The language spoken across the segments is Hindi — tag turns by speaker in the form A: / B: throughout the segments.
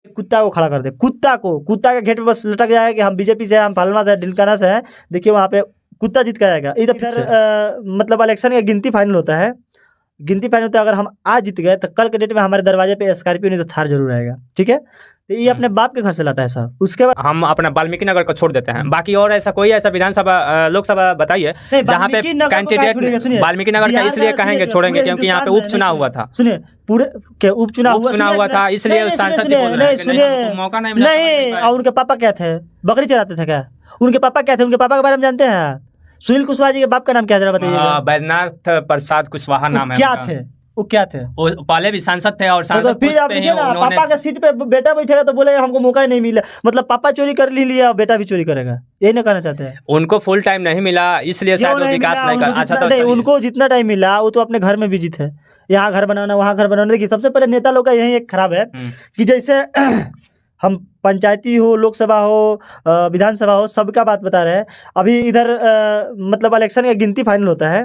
A: कुत्ता को खड़ा कर दे, कुत्ता के गेट पे बस लटक जाएगा कि हम बीजेपी से, हम फलना से, ढिलकाना से है, देखिए वहाँ पे कुत्ता जीत कर आएगा। इधर मतलब इलेक्शन का गिनती फाइनल होता है, अगर हम आज जीत गए तो कल के डेट में हमारे दरवाजे पे स्कॉर्पियो नहीं तो थार जरूर आएगा, ठीक है। तो ये अपने बाप के घर से लाता है साहब। उसके बाद
B: हम अपना वाल्मीकि नगर को छोड़ देते हैं, बाकी और ऐसा कोई ऐसा विधानसभा लोकसभा बताइए जहाँ पे कैंडिडेट वाल्मीकि नगर का इसलिए कहेंगे छोड़ेंगे क्योंकि यहाँ पे उपचुनाव हुआ था।
A: सुनिए, पूरे उपचुनाव
B: हुआ था, इसलिए सांसद मौका नहीं मिला।
A: नहीं, और उनके पापा क्या थे, बकरी चराते थे क्या? उनके पापा क्या थे, उनके पापा के बारे में जानते हैं? सुनील कुशवाहा जी के बाप का नाम क्या जरा बताइए।
B: बैजनाथ प्रसाद कुशवाहा नाम है।
A: क्या थे? वो
B: पहले भी सांसद थे और
A: तो फिर आप देखिए ना, पापा के सीट पे बेटा बैठेगा तो बोलेगा हमको मौका ही नहीं मिला, मतलब पापा चोरी कर लिया बेटा भी चोरी करेगा, यही ना कहना चाहते हैं?
B: उनको फुल टाइम नहीं मिला इसलिए शायद वो विकास नहीं कर। अच्छा तो
A: उनको जितना टाइम मिला वो तो अपने घर में बिजी थे, यहाँ घर बनाना वहाँ घर बनाना। देखिए सबसे पहले नेता लोग का यही एक खराब है कि जैसे हम पंचायती हो, लोकसभा हो, विधानसभा हो, सबका बात बता रहे हैं। अभी इधर मतलब इलेक्शन का गिनती फाइनल होता है,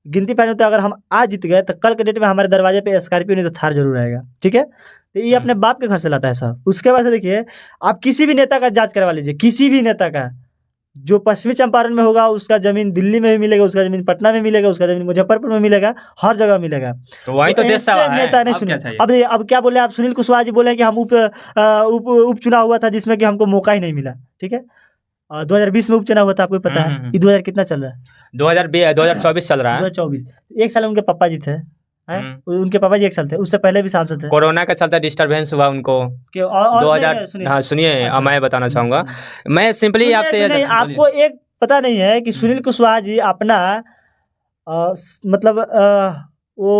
A: अगर हम आज जीत गए तो कल के डेट में हमारे दरवाजे पे स्कॉर्पियो नहीं तो थार जरूर आएगा, ठीक है। तो ये अपने बाप के घर से लाता है साहब। उसके बाद से देखिए, आप किसी भी नेता का जांच करवा लीजिए, किसी भी नेता का, जो पश्चिमी चंपारण में होगा उसका जमीन दिल्ली में भी मिलेगा, उसका जमीन पटना में मिलेगा, उसका जमीन मुजफ्फरपुर में मिलेगा, हर जगह मिलेगा।
B: तो वही तो देश है।
A: नेता नहीं सुनिए, अब क्या बोले आप, सुनील कुशवाहा जी बोले कि हम उपचुनाव हुआ था जिसमें कि हमको मौका ही नहीं मिला, ठीक है। 2020 में उपचुनाव हुआ था, आपको पता है? ये 2000 कितना चल रहा है?
B: 2024 चल रहा है।
A: 2024 एक साल उनके पापा जी थे, उनके पापा जी एक साल थे, उससे पहले भी सांसद थे।
B: कोरोना का चलता डिस्टर्बेंस हुआ उनको 2000। हाँ सुनिए, मैं बताना चाहूँगा, मैं सिंपली आपसे,
A: आपको एक पता नहीं है कि सुनील कुशवाहा जी अपना मतलब वो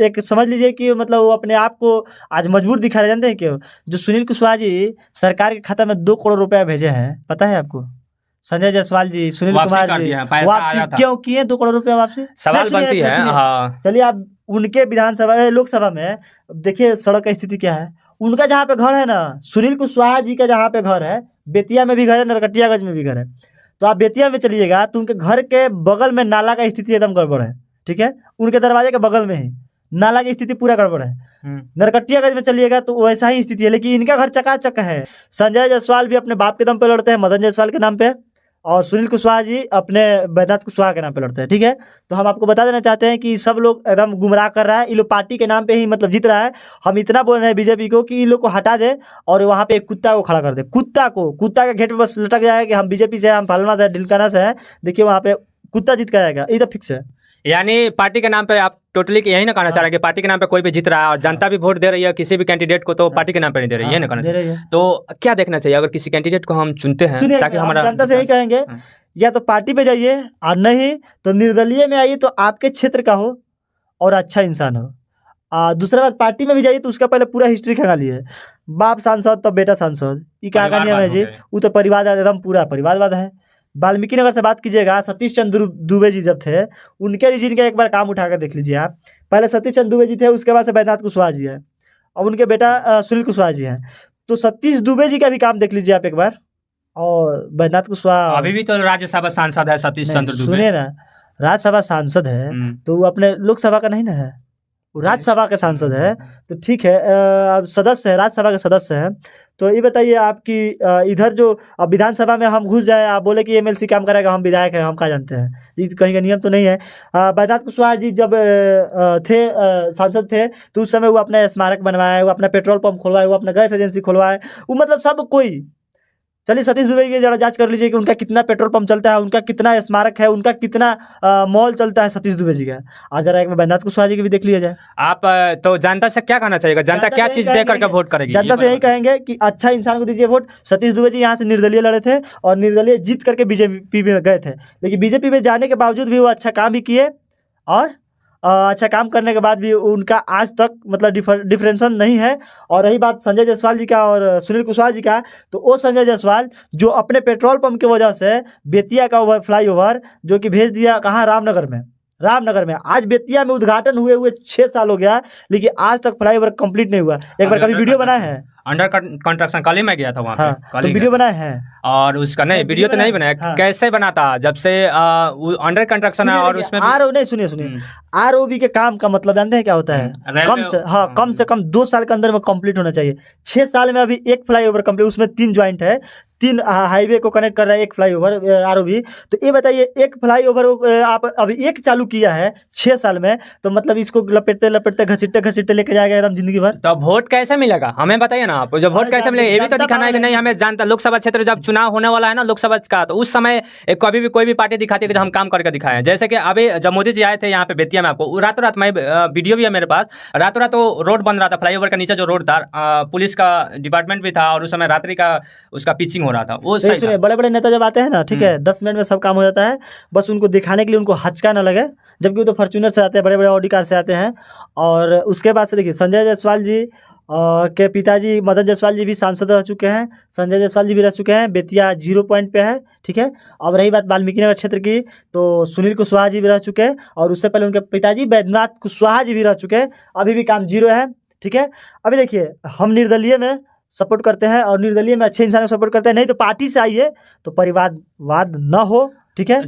A: एक समझ लीजिए कि मतलब वो अपने आप को आज मजबूर दिखा रहे, जानते हैं क्यों? जो सुनील कुशवाहा जी सरकार के खाता में 2 करोड़ रुपया भेजे हैं, पता है आपको? संजय जायसवाल जी, सुनील कुमार जी वापसी क्यों किए 2 करोड़ रुपया वापसी?
B: सवाल बनती है। हाँ
A: चलिए, आप उनके विधानसभा लोकसभा में देखिए सड़क का स्थिति क्या है। उनका जहाँ पे घर है ना, सुनील कुशवाहा जी का जहाँ पे घर है, बेतिया में भी घर है, नरकटियागंज में भी घर है। तो आप बेतिया में चलिएगा तो उनके घर के बगल में नाला का स्थिति एकदम गड़बड़ है, ठीक है। उनके दरवाजे के बगल में ही नाला की स्थिति पूरा गड़बड़ है। नरकटियागंज में चलिएगा तो वैसा ही स्थिति है, लेकिन इनका घर चकाचक है। संजय जायसवाल भी अपने बाप के दम पे लड़ते हैं, मदन जायसवाल के नाम पे, और सुनील कुशवाहा जी अपने बैजनाथ कुशवाहा के नाम पे लड़ते हैं, ठीक है। तो हम आपको बता देना चाहते हैं कि सब लोग एकदम गुमराह कर रहा है, ये लोग पार्टी के नाम पे ही मतलब जीत रहा है। हम इतना बोल रहे हैं बीजेपी को कि इन लोग को हटा दे और वहाँ पे एक कुत्ता को खड़ा कर दे, कुत्ता के गेट पे बस लटक जाएगा कि हम बीजेपी से, हम फलना से, ढिलकाना से है, देखिए वहाँ पे कुत्ता जीत कर आएगा, ये तो फिक्स है।
B: यानी पार्टी के नाम पे आप टोटली यही ना कहना चाह रहे हैं कि पार्टी के नाम पे कोई भी जीत रहा है और जनता भी वोट दे रही है किसी भी कैंडिडेट को, तो पार्टी के नाम पे नहीं दे रही है ना कहना चाहिए। तो क्या देखना चाहिए अगर किसी कैंडिडेट को हम चुनते हैं ताकि हमारा
A: जनता से यही कहेंगे, या तो पार्टी पे जाइए और नहीं तो निर्दलीय में आइए, तो आपके क्षेत्र का हो और अच्छा इंसान हो। दूसरा बात, पार्टी में भी जाइए तो उसका पहले पूरा हिस्ट्री खंगालिए, बाप सांसद तो बेटा सांसद, ये क्या नियम है जी? वो तो परिवारवाद, एकदम पूरा परिवारवाद है। वाल्मीकि नगर से बात कीजिएगा, सतीश चंद्र दुबे जी जब थे, उनके रिजीन का एक बार काम उठाकर देख लीजिए आप। पहले सतीश चंद्र दुबे जी थे, उसके बाद से बैजनाथ कुशवाहा जी है, और उनके बेटा सुनील कुशवाहा जी हैं। तो सतीश दुबे जी का भी काम देख लीजिए आप एक बार, और बैजनाथ कुशवाहा
B: अभी भी तो राज्यसभा सांसद है सतीश चंद्र दुबे।
A: सुनिए ना, राज्यसभा सांसद है तो वो अपने लोकसभा का नहीं ना है, वो राज्यसभा के सांसद है, तो ठीक है, सदस्य है, राज्यसभा के सदस्य है। तो ये बताइए आपकी इधर जो अब विधानसभा में हम घुस जाए, आप बोले कि एमएलसी काम करेगा, हम विधायक हैं, हम क्या जानते हैं, ये कहीं का नियम तो नहीं है। बैजनाथ कुशवाहा जी जब थे सांसद थे तो उस समय वो अपना स्मारक बनवाए, वो अपना पेट्रोल पंप खुलवाए, वो अपना गैस एजेंसी खुलवाए, वो मतलब सब कोई। चलिए सतीश दुबे की जरा जांच कर लीजिए कि उनका कितना पेट्रोल पंप चलता है, उनका कितना स्मारक है, उनका कितना मॉल चलता है सतीश दुबे जी का, और जरा एक बार बैजनाथ कुशवाहा जी की भी देख लिया जाए।
B: आप तो जनता से क्या कहना चाहिएगा, जनता क्या चीज दे करके वोट करेगी?
A: जनता से यही कहेंगे कि अच्छा इंसान को दीजिए वोट। सतीश दुबे जी यहाँ से निर्दलीय लड़े थे और निर्दलीय जीत करके बीजेपी में गए थे, लेकिन बीजेपी में जाने के बावजूद भी वो अच्छा काम भी किए, और अच्छा काम करने के बाद भी उनका आज तक मतलब डिफरेंशन नहीं है। और रही बात संजय जायसवाल जी का और सुनील कुशवाहा जी का, तो वो संजय जायसवाल जो अपने पेट्रोल पंप की वजह से बेतिया का फ्लाईओवर जो कि भेज दिया कहाँ, रामनगर में। आज बेतिया में उद्घाटन हुए 6 साल हो गया, लेकिन आज तक फ्लाईओवर कंप्लीट नहीं हुआ। एक बार कभी वीडियो बनाए हैं?
B: अंडर कंस्ट्रक्शन कल ही मैं गया था वहाँ
A: हाँ,
B: पे, कल
A: तो
B: ही
A: वीडियो
B: गया था।
A: बनाए हैं।
B: और उसका नहीं, वीडियो तो नहीं बनाया।
A: हाँ।
B: कैसे बना था जब से अंडर कंस्ट्रक्शन है और उसमें
A: नहीं, सुनिए ROB के काम का मतलब जानते हैं क्या होता है? कम से कम 2 साल के अंदर में कंप्लीट होना चाहिए। 6 साल में अभी एक फ्लाईओवर कंप्लीट, उसमें 3 ज्वाइंट है, 3 हाईवे को कनेक्ट कर रहा है एक फ्लाईओवर ROB। तो ये बताइए, एक फ्लाईओवर आप अभी एक चालू किया है 6 साल में, तो मतलब इसको लपेटते लपेटते घसीटते घसीटते लेके जाएगा एकदम जिंदगी भर।
B: तो वोट कैसे मिलेगा हमें बताइए ना आप, जब वोट कैसे मिलेगा ये भी तो दिखाना है कि नहीं हमें जानता। लोकसभा क्षेत्र जब चुनाव होने वाला है ना लोकसभा का, तो उस समय कभी भी कोई भी पार्टी दिखाती है कि हम काम करके दिखाएं। जैसे कि अभी जब मोदी जी आए थे यहाँ पे बेतिया में, आपको रातों रात मैं वीडियो भी है मेरे पास, रातों रात वो रोड बन रहा था, फ्लाईओवर का नीचे जो रोड था, पुलिस का डिपार्टमेंट भी था और उस समय रात्रि का उसका पिचिंग हो रहा था। वो सही था।
A: बड़े बड़े नेता जब आते हैं ना, ठीक है, 10 मिनट में सब काम हो जाता है, बस उनको दिखाने के लिए उनको हचका ना लगे, जबकि वो तो फॉर्च्यूनर से आते हैं, बड़े बड़े ऑडी कार से आते हैं। और उसके बाद से देखिए, संजय जायसवाल जी के पिताजी मदन जायसवाल जी भी सांसद रह चुके हैं, संजय जायसवाल जी भी रह चुके हैं। बेतिया 0 पॉइंट पे है, ठीक है। अब रही बात वाल्मीकि नगर क्षेत्र की, तो सुनील कुशवाहा जी भी रह चुके हैं, और उससे पहले उनके पिताजी बैद्यनाथ कुशवाहा जी भी रह चुके हैं। अभी भी काम 0 है, ठीक है। अभी देखिए, हम निर्दलीय में सपोर्ट करते हैं और निर्दलीय में अच्छे इंसान को सपोर्ट करते हैं, नहीं तो पार्टी से आइए तो परिवारवाद न हो, ठीक है।